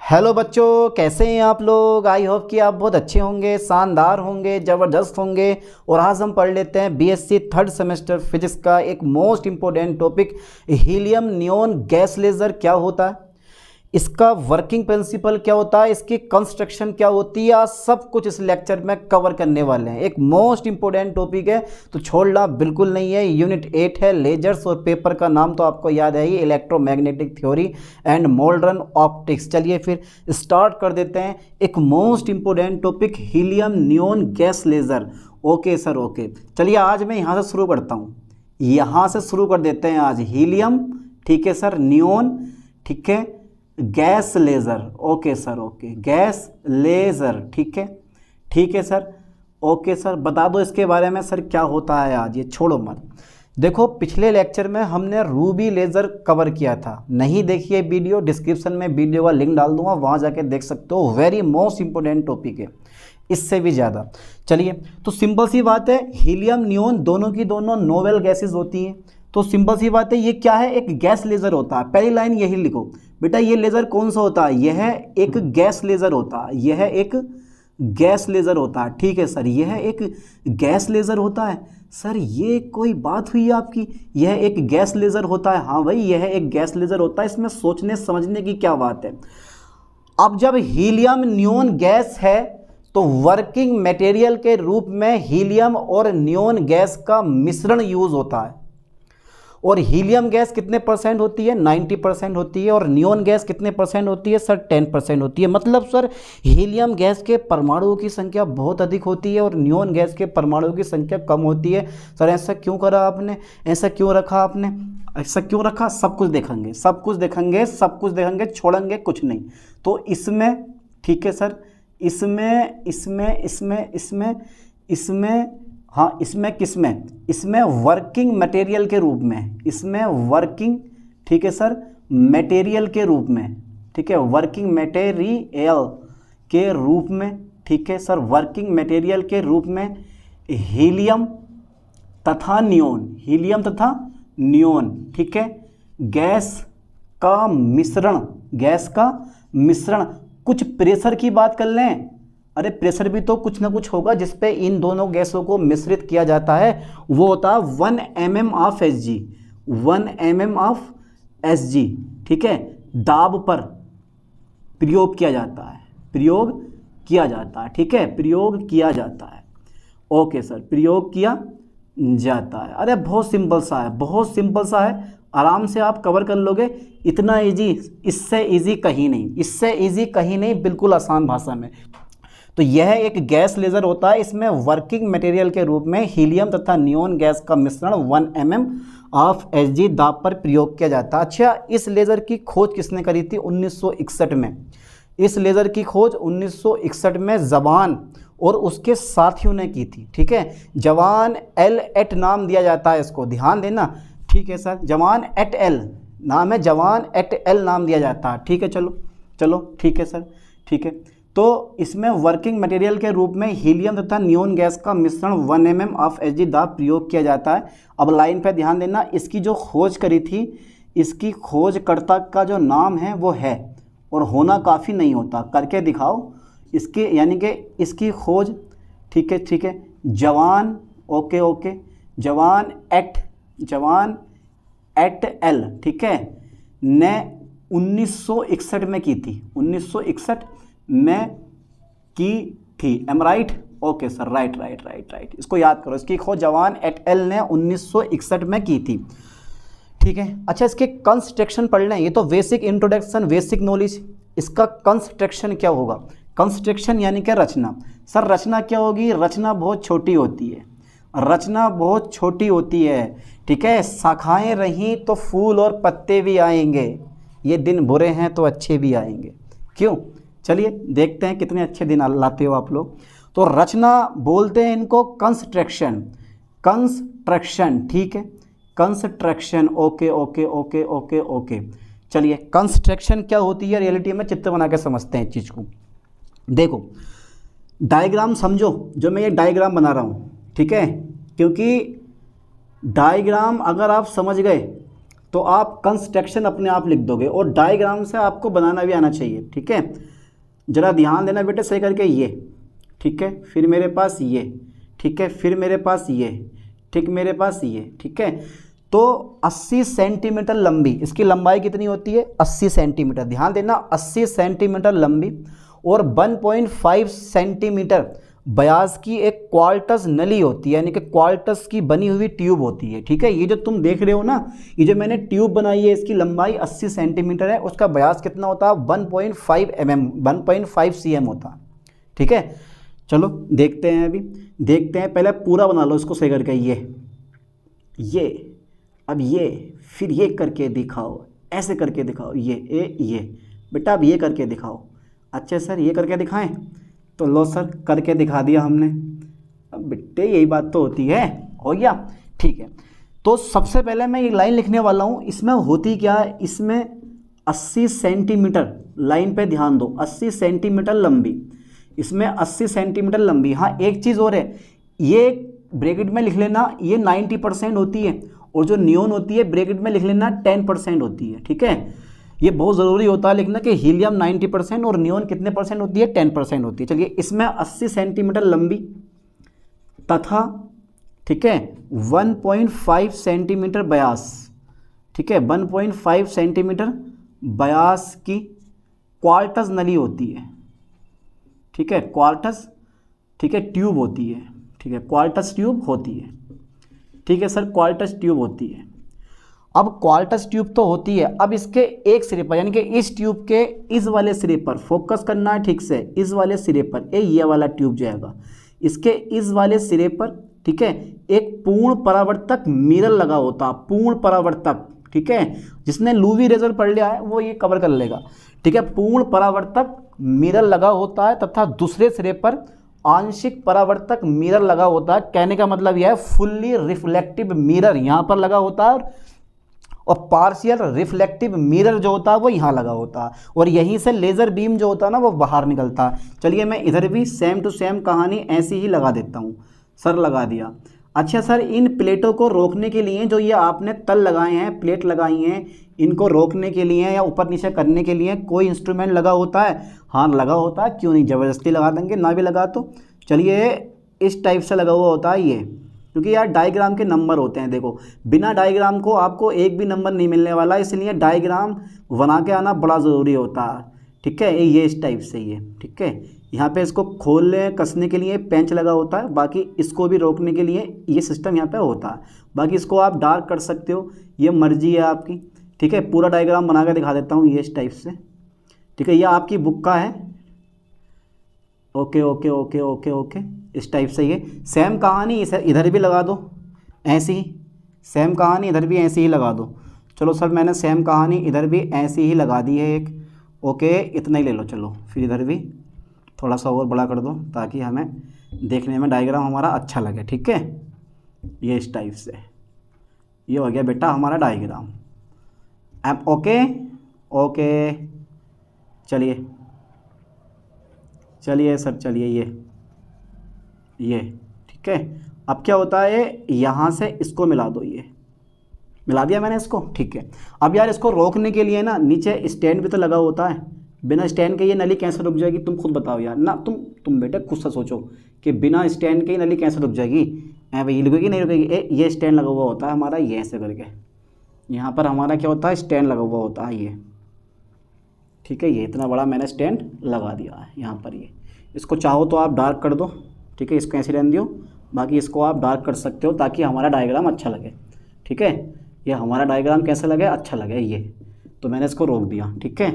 Hello बच्चों, कैसे हैं आप लोग। आई होप कि आप बहुत अच्छे होंगे, शानदार होंगे, ज़बरदस्त होंगे। और आज हम पढ़ लेते हैं बीएससी थर्ड सेमेस्टर फिजिक्स का एक most important topic, helium neon gas laser क्या होता है, इसका वर्किंग प्रिंसिपल क्या होता है, इसकी कंस्ट्रक्शन क्या होती है, सब कुछ इस लेक्चर में कवर करने वाले हैं। एक मोस्ट इंपॉर्टेंट टॉपिक है तो छोड़ना बिल्कुल नहीं है। यूनिट 8 है लेजर्स, और पेपर का नाम तो आपको याद है ही, electromagnetic theory and modern optics. चलिए फिर स्टार्ट कर देते हैं। एक most important topic helium neon gas laser. Okay sir, okay. चलिए आज मैं यहाँ से शुरू करता हूँ, यहाँ से शुरू कर देते हैं आज। हीलियम, ठीक है सर, नियॉन, ठीक है, gas laser. Okay sir, okay, gas laser, ठीक है, ठीक है सर। ओके सर, बता दो इसके बारे में सर क्या होता है आज, ये छोड़ो मत। देखो पिछले लेक्चर में हमने रूबी लेज़र कवर किया था, नहीं देखिए वीडियो, डिस्क्रिप्शन में वीडियो का लिंक डाल दूंगा, वहाँ जाके देख सकते हो। वेरी मोस्ट इंपॉर्टेंट टॉपिक है, इससे भी ज़्यादा। चलिए तो सिंपल सी बात है, हीलियम नियॉन दोनों की दोनों नोवेल गैसेज होती हैं। तो सिंपल सी बात है, ये क्या है, एक गैस लेज़र होता है। पहली लाइन यही लिखो बेटा, ये लेज़र कौन सा होता है, यह एक गैस लेज़र होता है, यह एक गैस लेज़र होता है। ठीक है सर, यह एक गैस लेज़र होता है। सर ये कोई बात हुई आपकी, यह एक गैस लेज़र होता है। हाँ भाई, यह एक गैस लेज़र होता है, इसमें सोचने समझने की क्या बात है। अब जब हीलियम नियॉन गैस है तो वर्किंग मटेरियल के रूप में हीलियम और नियॉन गैस का मिश्रण यूज़ होता है। और हीलियम गैस कितने परसेंट होती है, 90% होती है। और नियॉन गैस कितने परसेंट होती है सर, 10% होती है। मतलब सर हीलियम गैस के परमाणुओं की संख्या बहुत अधिक होती है और नियॉन गैस के परमाणुओं की संख्या कम होती है। सर ऐसा क्यों करा आपने, ऐसा क्यों रखा आपने, ऐसा क्यों रखा, सब कुछ देखेंगे, सब कुछ देखेंगे, सब कुछ देखेंगे, छोड़ेंगे कुछ नहीं। तो इसमें, ठीक है सर, इसमें इसमें इसमें इसमें इसमें हाँ, इसमें किसमें, इसमें वर्किंग मटेरियल के रूप में, इसमें वर्किंग, ठीक है सर, मटेरियल के रूप में, ठीक है, वर्किंग मटेरियल के रूप में, ठीक है सर, वर्किंग मटेरियल के रूप में हीलियम तथा नियॉन, हीलियम तथा नियॉन, ठीक है, गैस का मिश्रण, गैस का मिश्रण। कुछ प्रेशर की बात कर लें, अरे प्रेशर भी तो कुछ ना कुछ होगा जिस पे इन दोनों गैसों को मिश्रित किया जाता है, वो होता है 1 mm of Hg, 1 mm of Hg, ठीक है, दाब पर प्रयोग किया जाता है, प्रयोग किया जाता है, ठीक है, प्रयोग किया जाता है। ओके सर, प्रयोग किया जाता है। अरे बहुत सिंपल सा है, बहुत सिंपल सा है, आराम से आप कवर कर लोगे। इतना इजी, इससे इजी कहीं नहीं, इससे इजी कहीं नहीं, बिल्कुल आसान भाषा में। तो यह एक गैस लेज़र होता है, इसमें वर्किंग मटेरियल के रूप में हीलियम तथा नियॉन गैस का मिश्रण 1 mm ऑफ Hg दाब पर प्रयोग किया जाता है। अच्छा, इस लेज़र की खोज किसने करी थी, 1961 में। इस लेज़र की खोज 1961 में जवान और उसके साथियों ने की थी, ठीक है। जवान एल एट नाम दिया जाता है इसको, ध्यान देना, ठीक है सर, जवान एट एल नाम है, जवान एट एल नाम दिया जाता है, ठीक है। चलो चलो, ठीक है सर, ठीक है। तो इसमें वर्किंग मटेरियल के रूप में हीलियम तथा नियॉन गैस का मिश्रण 1 mm ऑफ Hg दाब प्रयोग किया जाता है। अब लाइन पे ध्यान देना, इसकी जो खोज करी थी, इसकी खोजकर्ता का जो नाम है वो है, और होना काफ़ी नहीं होता, करके दिखाओ इसके, यानी कि इसकी खोज, ठीक है, ठीक है, जवान, ओके ओके, जवान एट एल, ठीक है, ने 1961 में की थी, 1961 में की थी। एम right, okay sir, right right right right, इसको याद करो, इसकी खोज जवान एट एल ने 1961 में की थी, ठीक है। अच्छा, इसके कंस्ट्रक्शन पढ़ लें, ये तो बेसिक इंट्रोडक्शन, बेसिक नॉलेज। इसका कंस्ट्रक्शन क्या होगा, कंस्ट्रक्शन यानी कि रचना। सर रचना क्या होगी, रचना बहुत छोटी होती है, रचना बहुत छोटी होती है, ठीक है। शाखाएं रहीं तो फूल और पत्ते भी आएंगे, ये दिन बुरे हैं तो अच्छे भी आएंगे, क्यों। चलिए देखते हैं कितने अच्छे दिन लाते हो आप लोग। तो रचना बोलते हैं इनको कंस्ट्रक्शन, कंस्ट्रक्शन, ठीक है, construction, okay okay okay okay okay. चलिए कंस्ट्रक्शन क्या होती है रियलिटी में, चित्र बना के समझते हैं इस चीज़ को। देखो डायग्राम समझो, जो मैं ये डायग्राम बना रहा हूँ, ठीक है, क्योंकि डायग्राम अगर आप समझ गए तो आप कंस्ट्रक्शन अपने आप लिख दोगे और डायग्राम से आपको बनाना भी आना चाहिए, ठीक है। ज़रा ध्यान देना बेटे सही करके, ये ठीक है, फिर मेरे पास ये, ठीक है, फिर मेरे पास ये, ठीक, मेरे पास ये, ठीक है। तो 80 सेंटीमीटर लंबी, इसकी लंबाई कितनी होती है 80 सेंटीमीटर, ध्यान देना 80 सेंटीमीटर लंबी और 1.5 सेंटीमीटर ब्यास की एक क्वार्टज नली होती है, यानी कि क्वार्टज की बनी हुई ट्यूब होती है, ठीक है। ये जो तुम देख रहे हो ना, ये जो मैंने ट्यूब बनाई है इसकी लंबाई 80 सेंटीमीटर है, उसका ब्यास कितना होता है 1.5 mm 1.5 cm होता, ठीक है। चलो देखते हैं, अभी देखते हैं, पहले पूरा बना लो इसको सही करके, ये अब ये, फिर ये करके दिखाओ, ऐसे करके दिखाओ, ये बेटा अब ये करके दिखाओ। अच्छा सर ये करके दिखाएं, तो लो सर करके दिखा दिया हमने। अब बेटे यही बात तो होती है, हो गया, ठीक है। तो सबसे पहले मैं ये लाइन लिखने वाला हूँ, इसमें होती क्या है, इसमें 80 सेंटीमीटर, लाइन पे ध्यान दो, 80 सेंटीमीटर लंबी, इसमें 80 सेंटीमीटर लंबी। हाँ एक चीज़ और है, ये ब्रैकेट में लिख लेना, ये 90% होती है और जो नियोन होती है ब्रैकेट में लिख लेना 10% होती है, ठीक है। ये बहुत ज़रूरी होता है लिखना कि हीलियम 90% और नियोन कितने परसेंट होती है 10% होती है। चलिए इसमें 80 सेंटीमीटर लंबी तथा, ठीक है, 1.5 सेंटीमीटर ब्यास, ठीक है, 1.5 सेंटीमीटर ब्यास की क्वार्टज नली होती है, ठीक है, क्वार्टज, ठीक है, ट्यूब होती है, ठीक है, क्वार्टज ट्यूब होती है, ठीक है सर, क्वार्टज ट्यूब होती है। अब क्वार्टज ट्यूब तो होती है, अब इसके एक सिरे पर, यानी कि इस ट्यूब के इस वाले सिरे पर फोकस करना है ठीक से, इस वाले सिरे पर ये वाला ट्यूब जाएगा, इसके इस वाले सिरे पर, ठीक है, एक पूर्ण परावर्तक मिरर लगा होता, पूर्ण परावर्तक, ठीक है, जिसने लूवी रेजर पढ़ लिया है वो ये कवर कर लेगा, ठीक है। पूर्ण परावर्तक मिरर लगा होता है तथा दूसरे सिरे पर आंशिक परावर्तक मिरर लगा होता है। कहने का मतलब यह है फुल्ली रिफ्लेक्टिव मिरर यहाँ पर लगा होता है और पार्शियल रिफ्लेक्टिव मिरर जो होता है वो यहाँ लगा होता है और यहीं से लेज़र बीम जो होता है ना वो बाहर निकलता है। चलिए मैं इधर भी सेम टू सेम कहानी ऐसी ही लगा देता हूँ, सर लगा दिया। अच्छा सर इन प्लेटों को रोकने के लिए जो ये आपने तल लगाए हैं, प्लेट लगाई हैं, इनको रोकने के लिए या ऊपर नीचे करने के लिए कोई इंस्ट्रूमेंट लगा होता है? हाँ लगा होता है, क्यों नहीं, ज़बरदस्ती लगा देंगे, ना भी लगा तो। चलिए इस टाइप से लगा हुआ होता है ये, क्योंकि यार डायग्राम के नंबर होते हैं, देखो बिना डायग्राम को आपको एक भी नंबर नहीं मिलने वाला, इसलिए डायग्राम बना के आना बड़ा ज़रूरी होता है, ठीक है। ये इस टाइप से ये, ठीक है, यहाँ पे इसको खोलने कसने के लिए पेंच लगा होता है, बाकी इसको भी रोकने के लिए ये सिस्टम यहाँ पे होता है। बाकी इसको आप डार्क कर सकते हो, ये मर्जी है आपकी, ठीक है। पूरा डायग्राम बना के दिखा देता हूँ ये इस टाइप से, ठीक है, ये आपकी बुक का है। Okay okay okay okay okay, इस टाइप से ये सेम कहानी इधर भी लगा दो ऐसी ही, सेम कहानी इधर भी ऐसी ही लगा दो। चलो सर मैंने सेम कहानी इधर भी ऐसी ही लगा दी है एक, ओके इतना ही ले लो। चलो फिर इधर भी थोड़ा सा और बड़ा कर दो ताकि हमें देखने में डायग्राम हमारा अच्छा लगे, ठीक है। ये इस टाइप से ये हो गया बेटा हमारा डायग्राम। अब ओके ओके, चलिए चलिए सर, चलिए ये ठीक है। अब क्या होता है, यहाँ से इसको मिला दो, ये मिला दिया मैंने इसको, ठीक है। अब यार इसको रोकने के लिए ना नीचे स्टैंड भी तो लगा होता है, बिना स्टैंड के ये नली कैसे रुक जाएगी, तुम खुद बताओ यार ना, तुम बेटे खुद से सोचो कि बिना स्टैंड के ही नली कैसे रुक जाएगी, भाई रुकेगी नहीं रुकेगी। ये स्टैंड लगा हुआ होता है हमारा, ये ऐसे करके यहाँ पर हमारा क्या होता है, स्टैंड लगा हुआ होता है ये, ठीक है। ये इतना बड़ा मैंने स्टैंड लगा दिया है यहाँ पर। ये इसको चाहो तो आप डार्क कर दो, ठीक है, इसको ऐसे रहने दियो, बाकी इसको आप डार्क कर सकते हो ताकि हमारा डायग्राम अच्छा लगे, ठीक है। ये हमारा डायग्राम कैसे लगे, अच्छा लगे ये, तो मैंने इसको रोक दिया, ठीक है।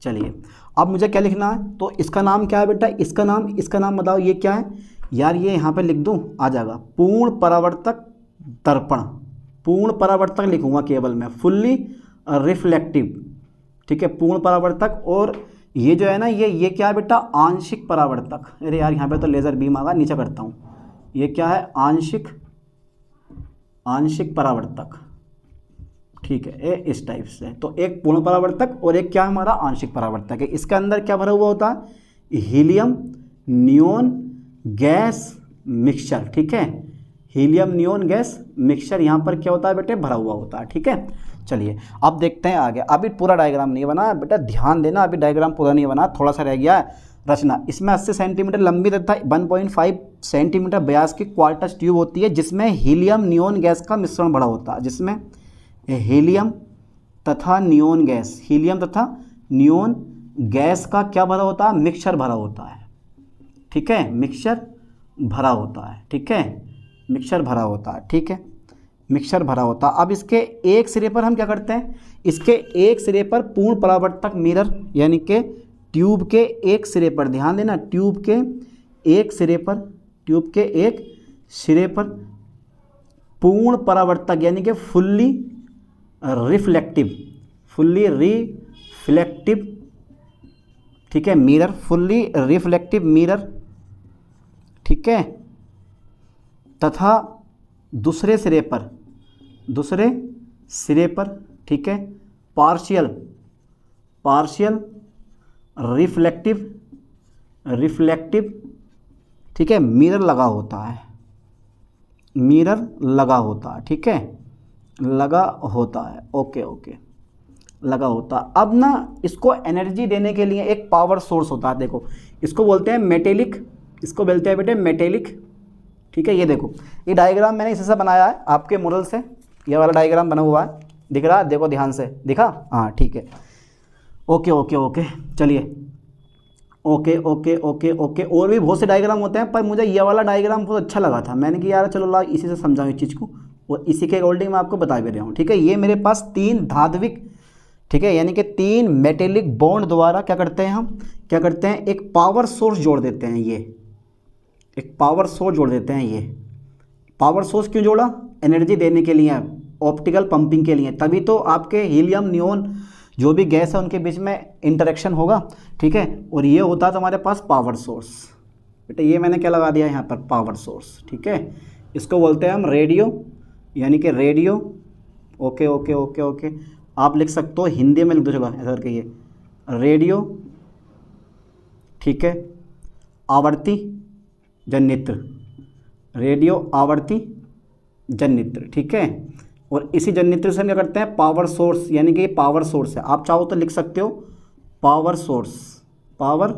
चलिए अब मुझे क्या लिखना है, तो इसका नाम क्या है बेटा, इसका नाम बताओ, ये क्या है यार, ये यहाँ पे लिख दूँ आ जाएगा, पूर्ण परावर्तक दर्पण, पूर्ण परावर्तक लिखूँगा केवल मैं, फुल्ली रिफ्लेक्टिव, ठीक है, पूर्ण परावर्तक। और ये जो है ना ये क्या है बेटा, आंशिक परावर्तक। अरे यार यहाँ पे तो लेज़र बीम आ गया, नीचे करता हूँ, ये क्या है, आंशिक परावर्तक, ठीक है, इस टाइप से। तो एक पूर्ण परावर्तक और एक क्या हमारा आंशिक परावर्तक है। इसके अंदर क्या भरा हुआ होता है, हीलियम नियोन गैस मिक्सचर, ठीक है, हीलियम नियोन गैस मिक्सचर यहाँ पर क्या होता है बेटे, भरा हुआ होता है। ठीक है, चलिए अब देखते हैं आगे। अभी पूरा डायग्राम नहीं बना बेटा, ध्यान देना, अभी डायग्राम पूरा नहीं बना, थोड़ा सा रह गया है रचना। इसमें 80 सेंटीमीटर लंबी तथा 1.5 सेंटीमीटर व्यास की क्वार्टज ट्यूब होती है जिसमें हीलियम नियोन गैस का मिश्रण भरा होता है, जिसमें हीलियम तथा नियोन गैस, हीलियम तथा नियोन गैस का क्या भरा होता है, मिक्सचर भरा होता है। ठीक है, मिक्सचर भरा होता है। ठीक है, मिक्सचर भरा होता है। ठीक है, मिक्सचर भरा होता है। अब इसके एक सिरे पर हम क्या करते हैं, इसके एक सिरे पर पूर्ण परावर्तक मिरर, यानी कि ट्यूब के एक सिरे पर, ध्यान देना, ट्यूब के एक सिरे पर, ट्यूब के एक सिरे पर पूर्ण परावर्तक यानी कि फुल्ली रिफ्लेक्टिव, फुल्ली रिफ्लेक्टिव, ठीक है, मिरर, फुल्ली रिफ्लेक्टिव मिरर, ठीक है, तथा दूसरे सिरे पर, दूसरे सिरे पर, ठीक है, पार्शियल रिफ्लेक्टिव, ठीक है, मिरर लगा होता है, मिरर लगा होता है। ठीक है, लगा होता है, ओके ओके, लगा होता। अब ना इसको एनर्जी देने के लिए एक पावर सोर्स होता है। देखो इसको बोलते हैं मेटेलिक, इसको बोलते हैं बेटे मेटेलिक। ठीक है, ये देखो ये डायग्राम मैंने इसी से बनाया है आपके मॉडल से, ये वाला डायग्राम बना हुआ है, दिख रहा है, देखो ध्यान से, दिखा, हाँ ठीक है, ओके ओके ओके, चलिए ओके ओके ओके ओके। और भी बहुत से डायग्राम होते हैं पर मुझे ये वाला डायग्राम बहुत अच्छा लगा था, मैंने कि यार चलो ला इसी से समझाऊँ इस चीज़ को, और इसी के अकॉर्डिंग मैं आपको बता भी रहा हूँ। ठीक है, ये मेरे पास 3 धात्विक, ठीक है, यानी कि 3 मेटेलिक बॉन्ड द्वारा क्या करते हैं, हम क्या करते हैं, एक पावर सोर्स जोड़ देते हैं। ये एक पावर सोर्स जोड़ देते हैं। ये पावर सोर्स क्यों जोड़ा, एनर्जी देने के लिए, ऑप्टिकल पंपिंग के लिए, तभी तो आपके हीलियम नियोन जो भी गैस है उनके बीच में इंटरेक्शन होगा। ठीक है, और ये होता है तुम्हारे पास पावर सोर्स। बेटा ये मैंने क्या लगा दिया यहाँ पर, पावर सोर्स। ठीक है, इसको बोलते हैं हम रेडियो, यानी कि radio, okay okay okay okay, आप लिख सकते हो हिंदी में लिख दो, चलो ऐसा करके ये रेडियो, ठीक है, आवर्ती जनित्र, रेडियो आवर्ती जनित्र। ठीक है, और इसी जनित्र से हम क्या करते हैं, पावर सोर्स, यानी कि ये पावर सोर्स है, आप चाहो तो लिख सकते हो पावर सोर्स, पावर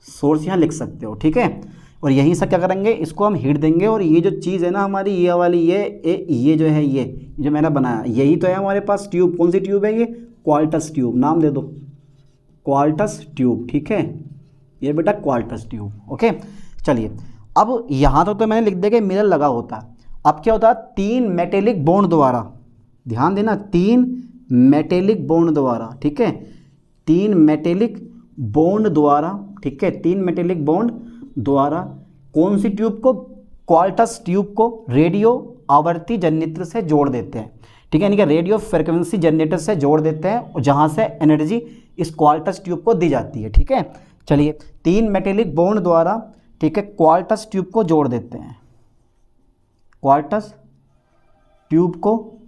सोर्स यहाँ लिख सकते हो। ठीक है, और यहीं से क्या करेंगे, इसको हम हीट देंगे, और ये जो चीज़ है ना हमारी, ये वाली ये जो है, ये जो मैंने बनाया, यही तो है हमारे पास ट्यूब। कौन सी ट्यूब है ये, क्वार्टज ट्यूब, नाम दे दो क्वार्टज ट्यूब। ठीक है, ये बेटा क्वार्टज ट्यूब। ओके, चलिए अब यहाँ तो मैंने लिख दिया कि मिरर लगा होता है। अब क्या होता है, 3 मेटेलिक बॉन्ड द्वारा, ध्यान देना, 3 मेटेलिक बॉन्ड द्वारा, ठीक है, 3 मेटेलिक बॉन्ड द्वारा, ठीक है, 3 मेटेलिक बॉन्ड द्वारा कौन सी ट्यूब को, क्वार्टज ट्यूब को रेडियो आवर्ती जनरेटर से जोड़ देते हैं। ठीक है, यानी कि रेडियो फ्रिक्वेंसी जनरेटर से जोड़ देते हैं, और जहाँ से एनर्जी इस क्वार्टज ट्यूब को दी जाती है। ठीक है, चलिए 3 मेटेलिक बॉन्ड द्वारा, ठीक है, क्वार्टज ट्यूब को जोड़ देते हैं, क्वार्टज ट्यूब को,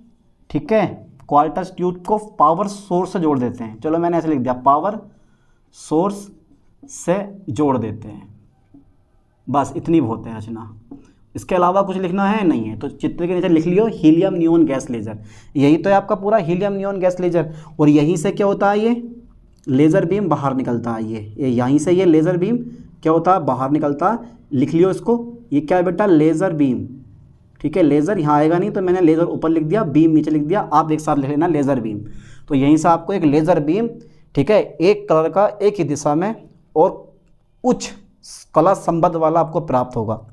ठीक है, क्वार्टज ट्यूब को पावर सोर्स से जोड़ देते हैं। चलो मैंने ऐसे लिख दिया, पावर सोर्स से जोड़ देते हैं, बस इतनी बहुत है रचना, इसके अलावा कुछ लिखना है नहीं है। तो चित्र के नीचे लिख लियो हीलियम नियोन गैस लेजर, यही तो है आपका पूरा हीलियम नियोन गैस लेजर। और यहीं से क्या होता है, ये लेज़र बीम बाहर निकलता है, ये यहीं से ये लेज़र बीम क्या होता है, बाहर निकलता है। लिख लियो इसको, ये क्या है बेटा, लेज़र बीम। ठीक है, लेज़र यहाँ आएगा नहीं तो मैंने लेज़र ऊपर लिख दिया, बीम नीचे लिख दिया, आप एक साथ लिख लेना लेज़र बीम। तो यहीं से आपको एक लेज़र बीम, ठीक है, एक कलर का एक ही दिशा में और उच्च कला संबद्ध वाला आपको प्राप्त होगा।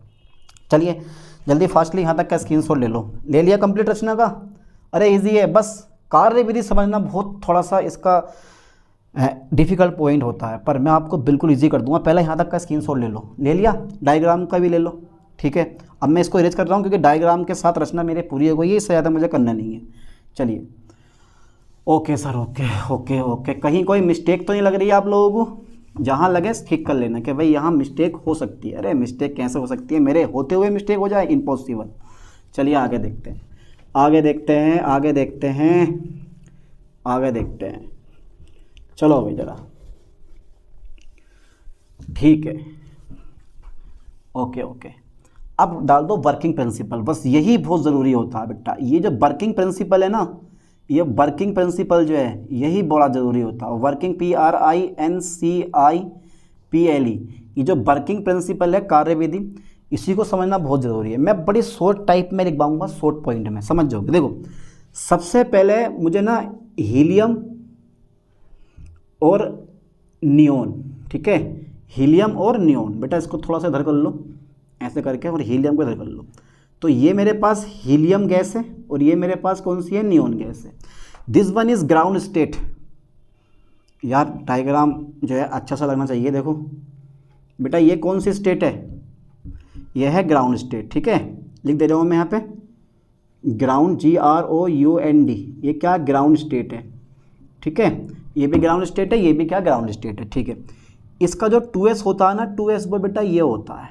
चलिए जल्दी फास्टली यहाँ तक का स्क्रीनशॉट ले लो। ले लिया कंप्लीट रचना का, अरे इजी है, बस कार्य विधि समझना बहुत थोड़ा सा इसका डिफ़िकल्ट पॉइंट होता है, पर मैं आपको बिल्कुल इजी कर दूंगा। पहले यहाँ तक का स्क्रीनशॉट ले लो, ले लिया, डायग्राम का भी ले लो। ठीक है, अब मैं इसको इरेज कर रहा हूँ क्योंकि डायग्राम के साथ रचना मेरे पूरी हो गई है, इससे ज़्यादा मुझे करना नहीं है। चलिए okay sir, okay okay okay, कहीं कोई मिस्टेक तो नहीं लग रही है आप लोगों को? जहाँ लगे ठीक कर लेना कि भाई यहाँ मिस्टेक हो सकती है। अरे मिस्टेक कैसे हो सकती है, मेरे होते हुए मिस्टेक हो जाए, इम्पॉसिबल। चलिए आगे देखते हैं, आगे देखते हैं, आगे देखते हैं, आगे देखते हैं। चलो भाई ज़रा, ठीक है, ओके ओके। अब डाल दो वर्किंग प्रिंसिपल, बस यही बहुत ज़रूरी होता है बेटा। ये जो वर्किंग प्रिंसिपल है ना, ये वर्किंग प्रिंसिपल जो है यही बड़ा ज़रूरी होता है। वर्किंग PRINCIPLE, ये जो वर्किंग प्रिंसिपल है, कार्यविधि, इसी को समझना बहुत ज़रूरी है। मैं बड़ी शॉर्ट टाइप में लिख पाऊँगा, शॉर्ट पॉइंट में समझ जाओगे। देखो सबसे पहले मुझे ना हीलियम और नियोन, ठीक है, हीलियम और नियोन, बेटा इसको थोड़ा सा इधर कर लो ऐसे करके, और हीलियम को इधर कर लो। तो ये मेरे पास हीलियम गैस है और ये मेरे पास कौन सी है, नियोन गैस है। This one is ground state. यार डायग्राम जो है अच्छा सा लगना चाहिए। देखो बेटा ये कौन सी स्टेट है, यह है ग्राउंड स्टेट, ठीक है। लिख दे रहा हूँ मैं यहाँ पे ग्राउंड, GROUND, ये क्या ग्राउंड स्टेट है, ठीक है। ये भी ग्राउंड स्टेट है, ये भी क्या ग्राउंड स्टेट है, ठीक है। इसका जो 2s होता है ना, 2s वो बेटा ये होता है,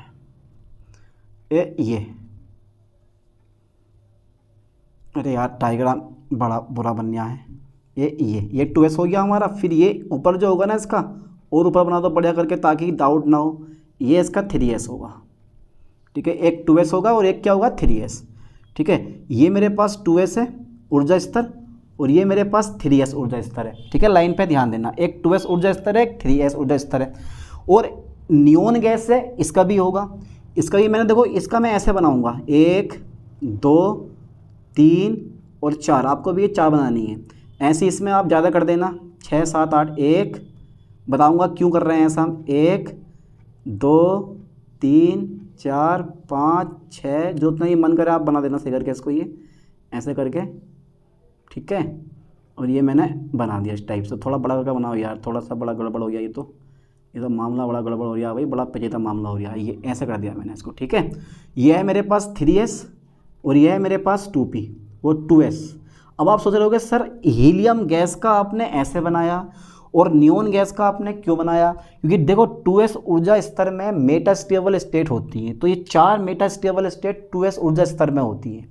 ये अरे यार डायग्राम बड़ा बुरा बन गया है। ये 2s हो गया हमारा। फिर ये ऊपर जो होगा ना इसका, और ऊपर बना दो बढ़िया करके ताकि डाउट ना हो, ये इसका 3s होगा, ठीक है। एक 2s होगा और एक क्या होगा, 3s, ठीक है। ये मेरे पास 2s है ऊर्जा स्तर, और ये मेरे पास 3s ऊर्जा स्तर है, ठीक है। लाइन पे ध्यान देना, एक 2s ऊर्जा स्तर है, एक 3s ऊर्जा स्तर है। और नियोन गैस है, इसका भी होगा, इसका भी मैंने देखो, इसका मैं ऐसे बनाऊंगा 1 2 3 और 4, आपको भी ये 4 बनानी है। ऐसे इसमें आप ज़्यादा कर देना, 6 7 8, 1 बताऊंगा क्यों कर रहे हैं ऐसा, 1 2 3 4 5 6, जो उतना ये मन करे आप बना देना सही करके इसको, ये ऐसे करके, ठीक है। और ये मैंने बना दिया इस टाइप से। थोड़ा बड़ा करके बनाओ यार, थोड़ा सा बड़ा गड़बड़ हो गया, ये तो मामला बड़ा गड़बड़ हो गया भाई, बड़ा पेचीदा मामला हो गया। ये ऐसे कर दिया मैंने इसको, ठीक है। ये है मेरे पास 3s और ये है मेरे पास 2p, वो 2s। अब आप सोच रहे होगे सर हीलियम गैस का आपने ऐसे बनाया और नियोन गैस का आपने क्यों बनाया, क्योंकि देखो 2s ऊर्जा स्तर में मेटास्टेबल स्टेट होती है, तो ये 4 मेटास्टेबल स्टेट 2s ऊर्जा स्तर में होती है,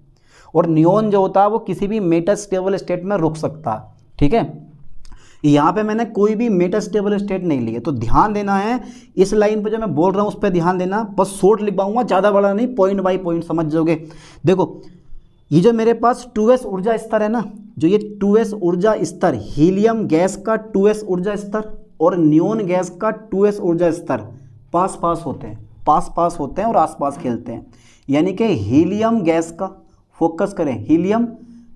और नियोन जो होता है वो किसी भी मेटास्टेबल स्टेट में रुक सकता है, ठीक है। यहाँ पे मैंने कोई भी मेटास्टेबल स्टेट नहीं ली है, तो ध्यान देना है इस लाइन पे जो मैं बोल रहा हूँ उस पर ध्यान देना। बस शॉर्ट लिख पाऊंगा, ज़्यादा बड़ा नहीं, पॉइंट बाई पॉइंट समझ जाओगे। देखो ये जो मेरे पास 2s ऊर्जा स्तर है ना, जो ये 2s ऊर्जा स्तर, हीलियम गैस का 2s ऊर्जा स्तर और नियोन गैस का 2s ऊर्जा स्तर पास पास होते हैं, पास पास होते हैं और आसपास खेलते हैं। यानी कि हीलियम गैस का, फोकस करें, हीलियम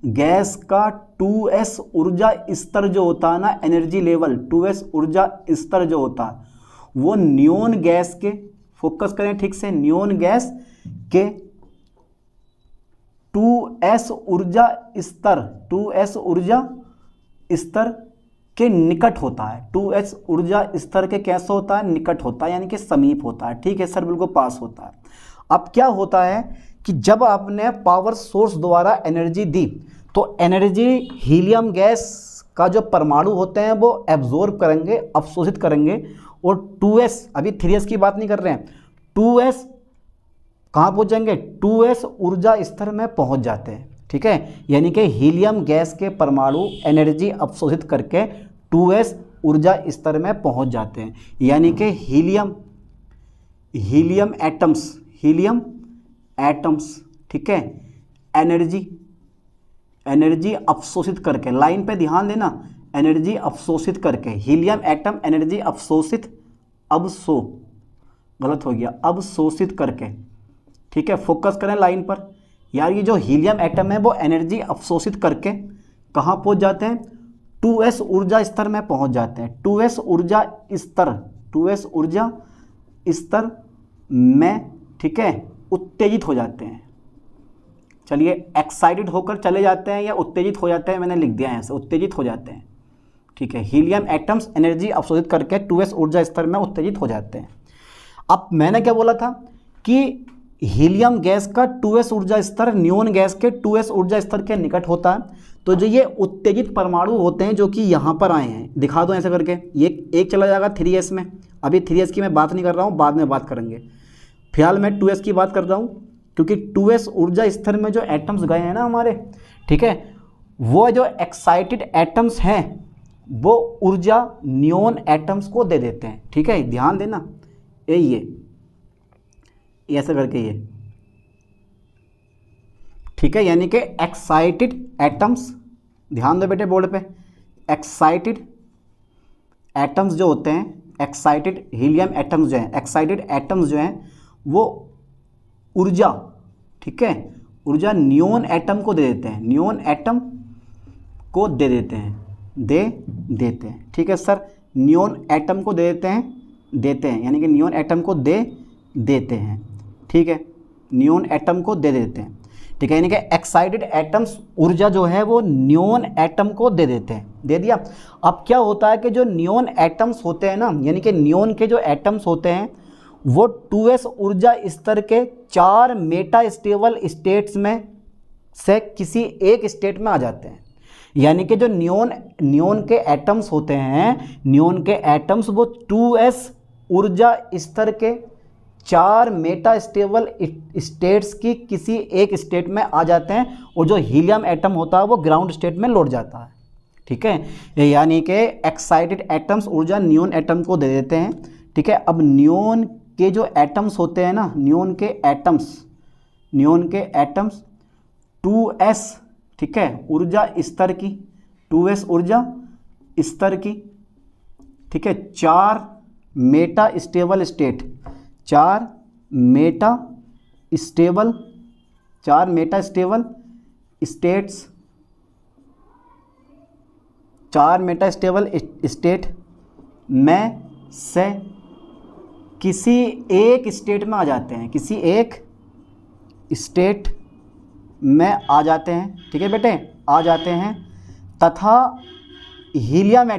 गैस का 2s ऊर्जा स्तर जो होता है ना, एनर्जी लेवल 2s ऊर्जा स्तर जो होता है वो नियोन गैस के, फोकस करें ठीक से, नियोन गैस के 2s ऊर्जा स्तर, 2s ऊर्जा स्तर के निकट होता है। 2s ऊर्जा स्तर के कैसे होता है, निकट होता है, यानी कि समीप होता है, ठीक है सर, बिल्कुल पास होता है। अब क्या होता है कि जब आपने पावर सोर्स द्वारा एनर्जी दी, तो एनर्जी हीलियम गैस का जो परमाणु होते हैं वो एब्जॉर्ब करेंगे, अवशोषित करेंगे, और 2s, अभी 3s की बात नहीं कर रहे हैं, 2s कहाँ पहुँच जाएंगे, 2s ऊर्जा स्तर में पहुँच जाते हैं, ठीक है। यानी कि हीलियम गैस के परमाणु एनर्जी अवशोषित करके 2s ऊर्जा स्तर में पहुँच जाते हैं। यानी कि हीलियम एटम्स, ठीक है, एनर्जी अवशोषित करके, लाइन पे ध्यान देना, एनर्जी अवशोषित करके, हीलियम एटम एनर्जी अवशोषित, गलत हो गया, अवशोषित करके, ठीक है। फोकस करें लाइन पर यार, ये जो हीलियम एटम है वो एनर्जी अवशोषित करके कहाँ पहुँच जाते हैं, 2s ऊर्जा स्तर में पहुँच जाते हैं। 2s ऊर्जा स्तर में, ठीक है, उत्तेजित हो जाते हैं। चलिए एक्साइटेड होकर चले जाते हैं या उत्तेजित हो जाते हैं, मैंने लिख दिया है ऐसे, उत्तेजित हो जाते हैं, ठीक है। हीलियम एटम्स एनर्जी अवशोषित करके 2s ऊर्जा स्तर में उत्तेजित हो जाते हैं। अब मैंने क्या बोला था कि हीलियम गैस का 2s ऊर्जा स्तर नियोन गैस के 2s ऊर्जा स्तर के निकट होता है। तो जो ये उत्तेजित परमाणु होते हैं जो कि यहाँ पर आए हैं, दिखा दो ऐसे करके, ये एक चला जाएगा 3s में, अभी 3s की मैं बात नहीं कर रहा हूँ, बाद में बात करेंगे, फिलहाल मैं 2s की बात कर रहा हूँ, क्योंकि 2s ऊर्जा स्तर में जो एटम्स गए हैं ना हमारे, ठीक है, वो जो एक्साइटेड एटम्स हैं वो ऊर्जा नियोन एटम्स को दे देते हैं, ठीक है। ध्यान देना, ये ऐसे करके, ये ठीक है, यानी कि एक्साइटेड एटम्स, ध्यान दो बेटे बोर्ड पे, एक्साइटेड एटम्स जो होते हैं, एक्साइटेड हीलियम एटम्स जो हैं, एक्साइटेड एटम्स जो हैं वो ऊर्जा, ठीक है, ऊर्जा नियोन एटम को दे देते हैं, नियोन एटम को दे देते हैं, ठीक है सर, नियोन एटम को दे देते हैं, यानी कि नियोन एटम को दे देते हैं, ठीक है, नियोन एटम को दे देते हैं, ठीक है, यानी कि एक्साइटेड एटम्स ऊर्जा जो है वो नियोन एटम को दे देते हैं, दे दिया। अब क्या होता है कि जो नियोन एटम्स होते हैं ना, यानी कि नियोन के जो एटम्स होते हैं वो 2s ऊर्जा स्तर के 4 मेटा स्टेबल स्टेट्स में से किसी एक स्टेट में आ जाते हैं, यानी कि जो नियोन के एटम्स होते हैं, नियोन के एटम्स वो 2s ऊर्जा स्तर के 4 मेटा स्टेबल स्टेट्स की किसी एक स्टेट में आ जाते हैं, और जो हीलियम एटम होता है वो ग्राउंड स्टेट में लौट जाता है, ठीक है, यानी कि एक्साइटेड एटम्स ऊर्जा नियोन एटम को दे देते हैं, ठीक है। अब नियोन के जो एटम्स होते हैं ना, नियोन के एटम्स 2s, ठीक है, ऊर्जा स्तर की, 2s ऊर्जा स्तर की, ठीक है, 4 Meta stable state, 4 Meta stable states, 4 Meta stable state में से किसी एक स्टेट में आ जाते हैं, किसी एक स्टेट में आ जाते हैं, ठीक है बेटे, आ जाते हैं, तथा हीलियम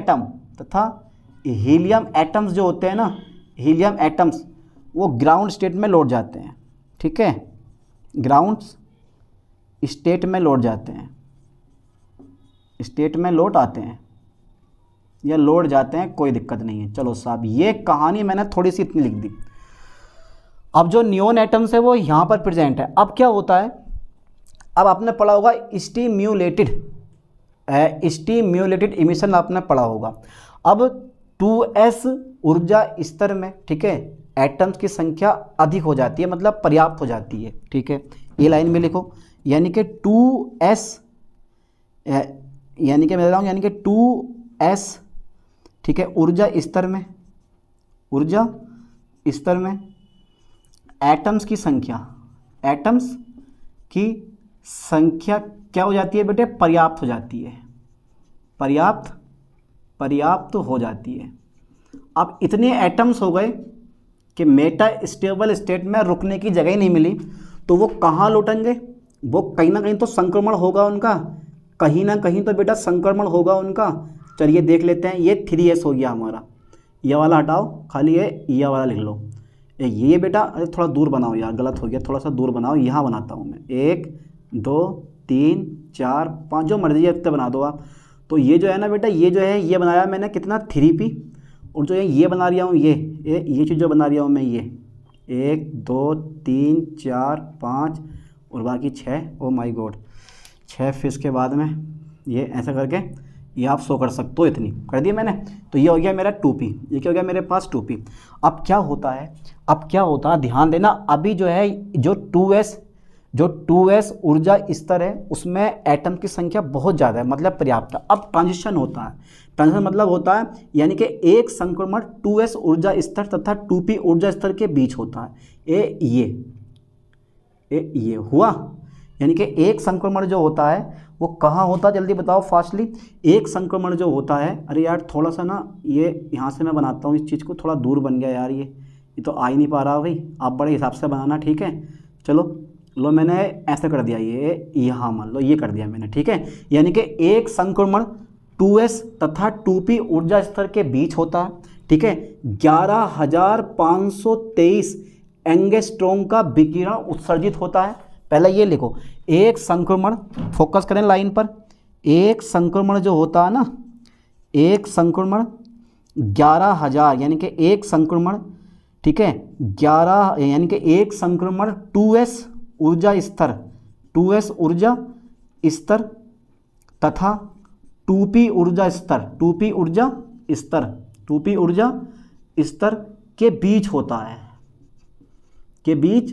एटम्स जो होते हैं ना, हीलियम एटम्स वो ग्राउंड स्टेट में लौट जाते हैं, ठीक है, ग्राउंड स्टेट में लौट जाते हैं, स्टेट में लौट आते हैं या लौट जाते हैं, कोई दिक्कत नहीं है। चलो साहब, ये कहानी मैंने थोड़ी सी इतनी लिख दी। अब जो नियोन एटम्स है वो यहाँ पर प्रेजेंट है। अब क्या होता है, अब आपने पढ़ा होगा स्टिम्युलेटेड इमिशन, आपने पढ़ा होगा। अब 2s ऊर्जा स्तर में, ठीक है, एटम्स की संख्या अधिक हो जाती है, मतलब पर्याप्त हो जाती है, ठीक है, ये लाइन में लिखो, यानी कि 2s, यानी कि मैं बता रहा हूँ, यानी कि 2s, ठीक है, ऊर्जा स्तर में एटम्स की संख्या क्या हो जाती है बेटे, पर्याप्त हो जाती है, पर्याप्त हो जाती है। अब इतने एटम्स हो गए कि मेटा स्टेबल स्टेट में रुकने की जगह ही नहीं मिली, तो वो कहाँ लौटेंगे, वो कहीं ना कहीं तो संक्रमण होगा उनका, कहीं ना कहीं तो बेटा संक्रमण होगा उनका। चलिए देख लेते हैं, ये 3s हो गया हमारा, ये वाला हटाओ, खाली ये वाला लिख लो, ये बेटा, अरे थोड़ा दूर बनाओ यार, गलत हो गया, थोड़ा सा दूर बनाओ, यहाँ बनाता हूँ मैं, 1 2 3 4 5, जो मर्जी है इतने बना दो आप। तो ये जो है ना बेटा, ये जो है, ये बनाया मैंने कितना, 3p, और जो है ये बना रहा हूँ, ये चीज़ जो बना रहा हूँ मैं, ये 1 2 3 4 5 और बाकी 6, ओ माय गॉड, 6 फिर के बाद में ये ऐसा करके ये आप शो कर सकते हो, इतनी कर दिया मैंने। तो ये हो गया मेरा 2p, ये क्या हो गया मेरे पास 2p। अब क्या होता है, ध्यान देना, अभी जो है जो 2s ऊर्जा स्तर है उसमें एटम की संख्या बहुत ज़्यादा है, मतलब पर्याप्त है। अब ट्रांजिशन होता है, ट्रांजिशन मतलब होता है यानी कि एक संक्रमण 2s ऊर्जा स्तर तथा 2p ऊर्जा स्तर के बीच होता है। ये हुआ, यानी कि एक संक्रमण जो होता है वो कहाँ होता है, जल्दी बताओ फास्टली। एक संक्रमण जो होता है, अरे यार थोड़ा सा ना, ये यहाँ से मैं बनाता हूँ इस चीज़ को, थोड़ा दूर बन गया यार, ये तो आ ही नहीं पा रहा भाई, आप बड़े हिसाब से बनाना, ठीक है। चलो लो, मैंने ऐसे कर दिया, ये यहाँ मान लो ये कर दिया मैंने, ठीक है। यानी कि एक संक्रमण 2s तथा 2p ऊर्जा स्तर के बीच होता है, ठीक है। 11,523 एंगस्ट्रॉम का विकिरण उत्सर्जित होता है। पहले ये लिखो, एक संक्रमण, फोकस करें लाइन पर, एक संक्रमण जो होता है ना, एक संक्रमण 11,000, यानी कि एक संक्रमण, ठीक है, 11, यानी कि एक संक्रमण 2s ऊर्जा स्तर तथा 2p ऊर्जा स्तर के बीच होता है, के बीच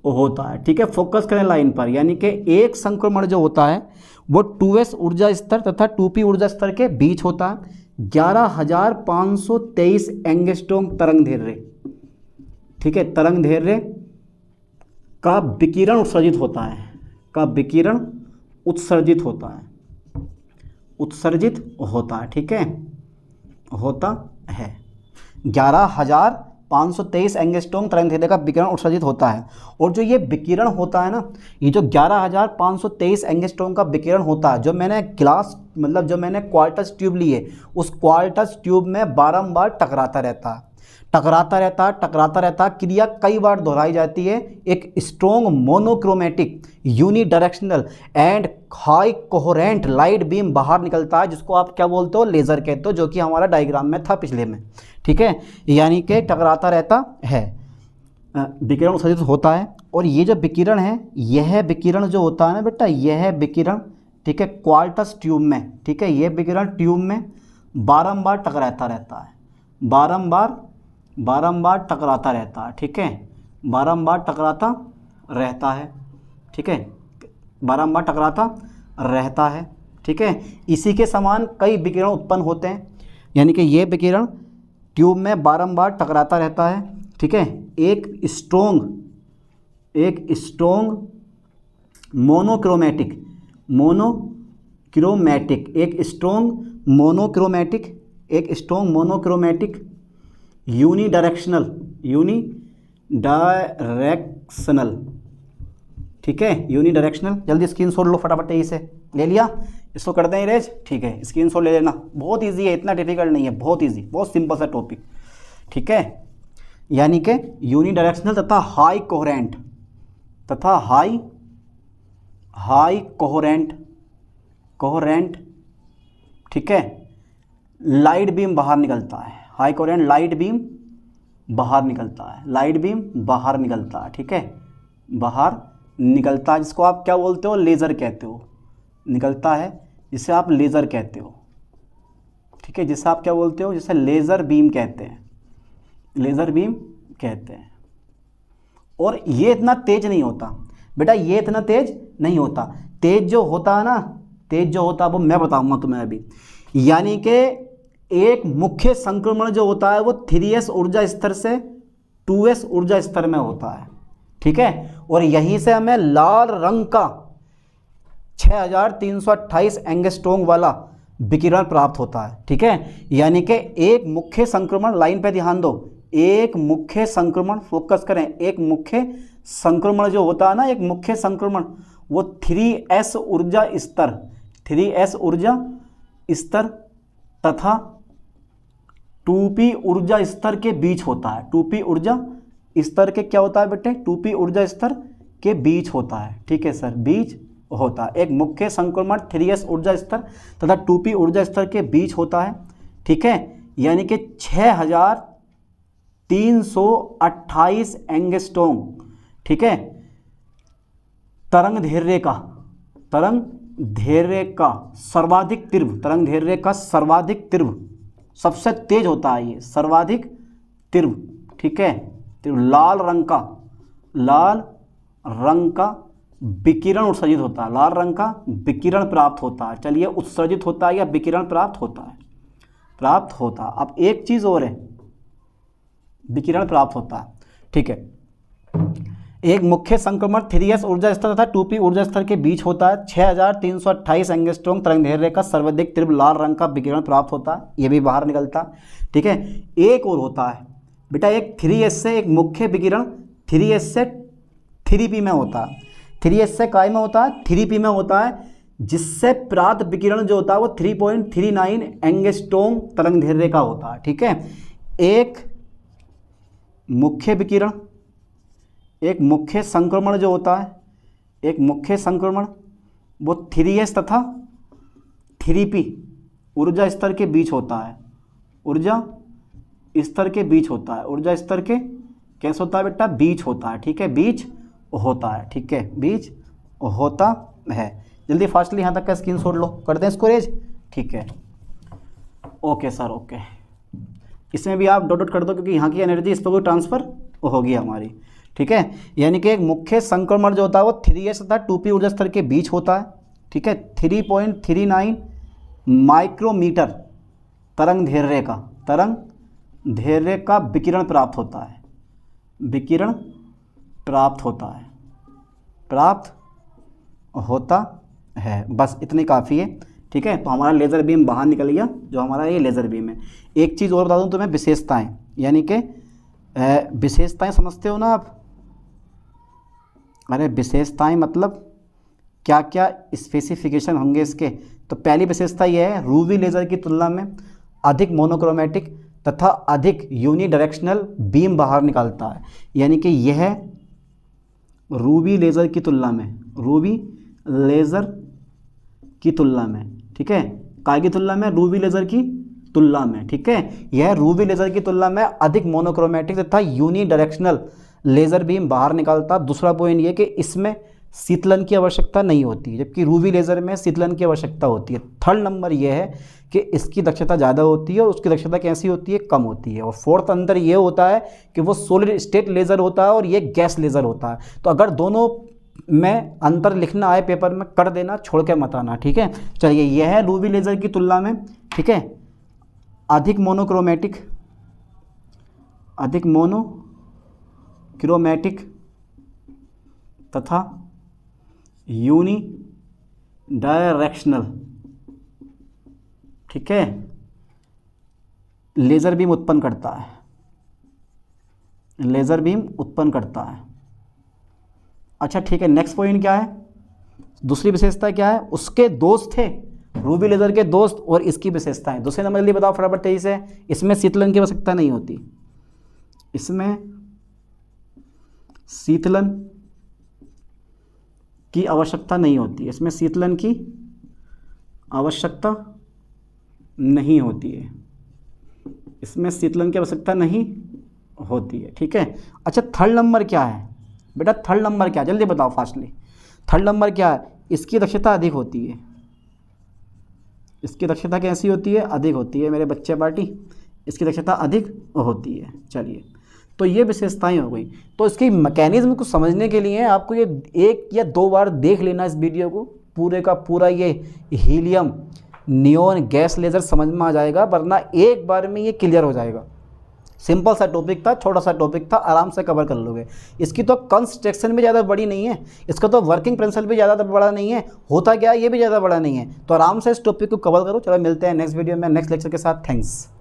होता है, ठीक है। फोकस करें लाइन पर, यानी कि एक संक्रमण जो होता है वो 2s ऊर्जा स्तर तथा 2p ऊर्जा स्तर के बीच होता है। 11,523 एंगस्ट्रॉम तरंगदैर्घ्य, ठीक है, तरंगदैर्घ्य का विकिरण उत्सर्जित होता है, का विकिरण उत्सर्जित होता है, उत्सर्जित होता है, ठीक है, होता है। 11,523 एंगस्ट्रॉम तरंगदैर्घ्य का विकिरण उत्सर्जित होता है। और जो ये विकिरण होता है ना, ये जो 11,523 एंगस्ट्रॉम का विकिरण होता है, जो मैंने ग्लास मतलब जो मैंने क्वार्टज ट्यूब ली है, उस क्वार्टज ट्यूब में बारंबार टकराता रहता है, टकराता रहता, टकराता रहता। क्रिया कई बार दोहराई जाती है। एक strong monochromatic unidirectional and high coherent light beam बाहर निकलता है, जिसको आप क्या बोलते हो, लेज़र कहते हो, जो कि हमारा डायग्राम में था पिछले में, ठीक है। यानी कि टकराता रहता है, विकिरण उत्सर्जित होता है। और ये जो विकिरण है, यह विकिरण जो होता है ना बेटा, यह विकिरण, ठीक है, क्वार्टज ट्यूब में, ठीक है, यह विकिरण ट्यूब में बारंबार टकराता रहता है, बारंबार टकराता रहता है, ठीक है, बारंबार टकराता रहता है, ठीक है, बारंबार टकराता रहता है, ठीक है। इसी के समान कई विकिरण उत्पन्न होते हैं, यानी कि ये विकिरण ट्यूब में बारंबार टकराता रहता है, ठीक है। एक स्ट्रॉन्ग मोनोक्रोमेटिक एक स्ट्रॉन्ग मोनोक्रोमेटिक यूनिडायरेक्शनल, ठीक है, यूनिडायरेक्शनल। जल्दी स्क्रीनशॉट लो फटाफट, इसे ले लिया, इसको करते हैं इरेज, ठीक है, स्क्रीनशॉट ले लेना, बहुत इजी है, इतना डिफिकल्ट नहीं है, बहुत इजी, बहुत सिंपल सा टॉपिक, ठीक है। यानी कि यूनिडायरेक्शनल तथा हाई कोहेरेंट, ठीक है, लाइट बीम बाहर निकलता है, हाई कोहेरेंट लाइट बीम बाहर निकलता है, ठीक है, बाहर निकलता है, जिसको आप क्या बोलते हो, लेज़र कहते हो, निकलता है, जिसे आप लेज़र कहते हो, ठीक है, जिसे आप क्या बोलते हो, जिसे लेज़र बीम कहते हैं, और ये इतना तेज नहीं होता बेटा, ये इतना तेज नहीं होता। तेज जो होता है ना, वो मैं बताऊंगा तुम्हें अभी। यानी कि एक मुख्य संक्रमण जो होता है वो 3s ऊर्जा स्तर से 2s ऊर्जा स्तर में होता है, ठीक है। और यहीं से हमें लाल रंग का 6,328 एंगस्ट्रॉम वाला विकिरण प्राप्त होता है, ठीक है। यानी कि एक मुख्य संक्रमण, लाइन पे ध्यान दो, एक मुख्य संक्रमण, फोकस करें, एक मुख्य संक्रमण जो होता है ना, एक मुख्य संक्रमण वो 3s ऊर्जा स्तर तथा 2p ऊर्जा स्तर के बीच होता है। 2p ऊर्जा स्तर के क्या होता है बेटे, 2p ऊर्जा स्तर के बीच होता है, ठीक है सर, बीच होता है। एक मुख्य संक्रमण 3s ऊर्जा स्तर तथा 2p ऊर्जा स्तर के बीच होता है, ठीक है। यानी कि 6,328 एंगस्ट्रॉम, ठीक है, तरंगदैर्घ्य का सर्वाधिक तीव्र, सबसे तेज होता है ये, सर्वाधिक तीव्र, ठीक है, लाल रंग का विकिरण उत्सर्जित होता है, लाल रंग का विकिरण प्राप्त होता है। चलिए, उत्सर्जित होता है या विकिरण प्राप्त होता है। अब एक चीज और है, विकिरण प्राप्त होता है, ठीक है। एक मुख्य संक्रमण 3s ऊर्जा स्तर तथा 2p ऊर्जा स्तर के बीच होता है। 6,328 एंगस्ट्रॉम तरंगदैर्घ्य का सर्वाधिक तीव्र लाल रंग का विकिरण प्राप्त होता है, ये भी बाहर निकलता है, ठीक है। एक और होता है बेटा, एक 3s से एक मुख्य विकिरण 3s से 3p में होता है, 3s से काय में होता है, 3p में होता है, जिससे प्राप्त विकिरण जो होता है वो 3.39 एंगस्ट्रॉम तरंगदैर्घ्य का होता है, ठीक है। एक मुख्य विकिरण, एक मुख्य संक्रमण जो होता है, एक मुख्य संक्रमण वो 3s तथा 3p ऊर्जा स्तर के बीच होता है, ऊर्जा स्तर के बीच होता है, ऊर्जा स्तर के कैसे होता है बेटा, बीच होता है, ठीक है, बीच होता है, ठीक है, बीच होता है। जल्दी फास्टली यहाँ तक का स्क्रीनशॉट लो, करते हैं इसको रेज, ठीक है। ओके सर, ओके, इसमें भी आप डॉट डॉट कर दो, क्योंकि यहाँ की एनर्जी इस पर कोई ट्रांसफ़र होगी हमारी, ठीक है। यानी कि एक मुख्य संक्रमण जो होता है वो 3s तथा 2p ऊर्जा स्तर के बीच होता है, ठीक है। 3.39 माइक्रोमीटर तरंग दैर्घ्य का विकिरण प्राप्त होता है, बस इतनी काफ़ी है, ठीक है। तो हमारा लेज़र बीम बाहर निकल गया, जो हमारा ये लेज़र बीम है। एक चीज़ और बता दूं तुम्हें, विशेषताएं, यानी कि विशेषताएं समझते हो ना आप? अरे विशेषताएं मतलब क्या क्या स्पेसिफिकेशन होंगे इसके। तो पहली विशेषता यह है, रूवी लेज़र की तुलना में अधिक मोनोक्रोमेटिक तथा अधिक यूनिडायरेक्शनल बीम बाहर निकालता है। यानी कि यह रूवी लेज़र की तुलना में, ठीक है, काय की तुलना में? रूवी लेज़र की तुलना में, ठीक है। यह रूवी लेज़र की तुलना में अधिक मोनोक्रोमेटिक तथा यूनिडायरेक्शनल लेज़र बीम बाहर निकालता। दूसरा पॉइंट ये कि इसमें शीतलन की आवश्यकता नहीं होती है, जबकि रूवी लेज़र में शीतलन की आवश्यकता होती है। थर्ड नंबर यह है कि इसकी दक्षता ज़्यादा होती है और उसकी दक्षता कैसी होती है? कम होती है। और फोर्थ अंतर ये होता है कि वो सॉलिड स्टेट लेज़र होता है और ये गैस लेज़र होता है। तो अगर दोनों में अंतर लिखना आए पेपर में कर देना, छोड़ के मत आना, ठीक है। चलिए, यह है रूवी लेज़र की तुलना में, ठीक है, अधिक मोनोक्रोमेटिक तथा यूनिडायरेक्शनल, ठीक है, लेज़र बीम उत्पन्न करता है। अच्छा, ठीक है। नेक्स्ट पॉइंट क्या है? दूसरी विशेषता क्या है? उसके दोस्त थे, रूबी लेज़र के दोस्त, और इसकी विशेषताएं। दूसरे नंबर के लिए बताओ फटाफट तेजी से। इसमें शीतलन की आवश्यकता नहीं होती, इसमें शीतलन की आवश्यकता नहीं होती है, ठीक है। अच्छा, थर्ड नंबर क्या है बेटा? थर्ड नंबर क्या है? जल्दी बताओ फास्टली। थर्ड नंबर क्या है? इसकी दक्षता अधिक होती है। इसकी दक्षता कैसी होती है? अधिक होती है मेरे बच्चे पार्टी, इसकी दक्षता अधिक होती है। चलिए, तो ये विशेषताएं हो गई। तो इसकी मैकेनिज्म को समझने के लिए आपको ये 1 या 2 बार देख लेना इस वीडियो को, पूरे का पूरा ये हीलियम नियॉन गैस लेज़र समझ में आ जाएगा, वरना एक बार में ये क्लियर हो जाएगा। सिंपल सा टॉपिक था, छोटा सा टॉपिक था, आराम से कवर कर लोगे। इसकी तो कंस्ट्रक्शन भी ज़्यादा बड़ी नहीं है, इसका तो वर्किंग प्रिंसिपल भी ज़्यादा बड़ा नहीं है, होता क्या है ये भी ज़्यादा बड़ा नहीं है। तो आराम से इस टॉपिक को कवर करो। चलो मिलते हैं नेक्स्ट वीडियो में नेक्स्ट लेक्चर के साथ। थैंक्स।